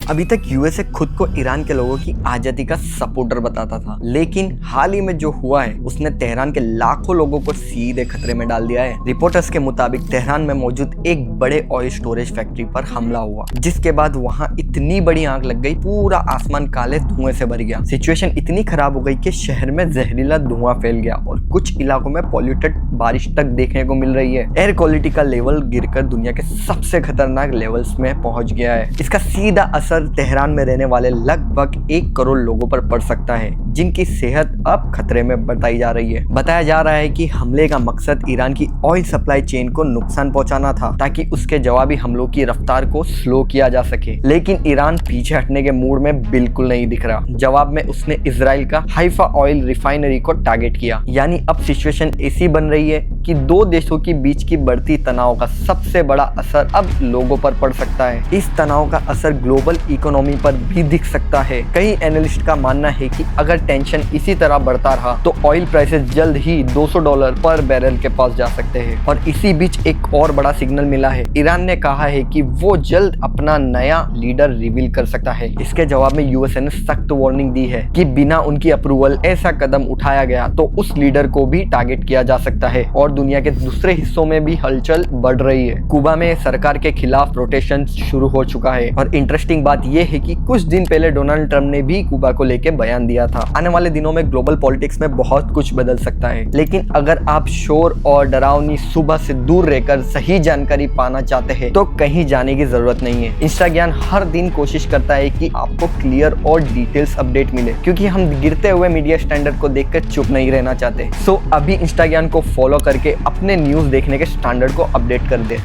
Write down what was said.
अभी तक यूएसए खुद को ईरान के लोगों की आजादी का सपोर्टर बताता था, लेकिन हाल ही में जो हुआ है उसने तेहरान के लाखों लोगों को सीधे खतरे में डाल दिया है। रिपोर्टर्स के मुताबिक तेहरान में मौजूद एक बड़े ऑयल स्टोरेज फैक्ट्री पर हमला हुआ, जिसके बाद वहां इतनी बड़ी आग लग गई, पूरा आसमान काले धुएं से भर गया। सिचुएशन इतनी खराब हो गई कि शहर में जहरीला धुआं फैल गया और कुछ इलाकों में पॉल्यूटेड बारिश तक देखने को मिल रही है। एयर क्वालिटी का लेवल गिरकर दुनिया के सबसे खतरनाक लेवल्स में पहुंच गया है। इसका सीधा असर तेहरान में रहने वाले लगभग 1 करोड़ लोगों पर पड़ सकता है, जिनकी सेहत अब खतरे में बताई जा रही है। बताया जा रहा है कि हमले का मकसद ईरान की ऑयल सप्लाई चेन को नुकसान पहुंचाना था, ताकि उसके जवाबी हमलों की रफ्तार को स्लो किया जा सके। लेकिन ईरान पीछे हटने के मूड में बिल्कुल नहीं दिख रहा। जवाब में उसने इजराइल का हाइफा ऑयल रिफाइनरी को टारगेट किया। यानी अब सिचुएशन ऐसी बन रही है कि दो देशों के बीच की बढ़ती तनाव का सबसे बड़ा असर अब लोगों पर पड़ सकता है। इस तनाव का असर ग्लोबल इकोनॉमी पर भी दिख सकता है। कई एनालिस्ट का मानना है कि अगर टेंशन इसी तरह बढ़ता रहा तो ऑयल प्राइसेस जल्द ही $200 पर बैरल के पास जा सकते हैं। और इसी बीच एक और बड़ा सिग्नल मिला है। ईरान ने कहा है कि वो जल्द अपना नया लीडर रिवील कर सकता है। इसके जवाब में यूएसए ने सख्त वार्निंग दी है कि बिना उनकी अप्रूवल ऐसा कदम उठाया गया तो उस लीडर को भी टारगेट किया जा सकता है। और दुनिया के दूसरे हिस्सों में भी हलचल बढ़ रही है। कुबा में सरकार के खिलाफ प्रोटेस्ट शुरू हो चुका है। और इंटरेस्टिंग बात यह है कि कुछ दिन पहले डोनाल्ड ट्रंप ने भी कुबा को लेकर बयान दिया था। आने वाले दिनों में ग्लोबल पॉलिटिक्स में बहुत कुछ बदल सकता है, लेकिन अगर आप शोर और डरावनी सुबह से दूर रहकर सही जानकारी पाना चाहते हैं तो कहीं जाने की जरूरत नहीं है। इंस्टाग्राम हर दिन कोशिश करता है कि आपको क्लियर और डिटेल्स अपडेट मिले, क्योंकि हम गिरते हुए मीडिया स्टैंडर्ड को देखकर चुप नहीं रहना चाहते। सो अभी इंस्टाग्राम को फॉलो करके अपने न्यूज देखने के स्टैंडर्ड को अपडेट कर दे।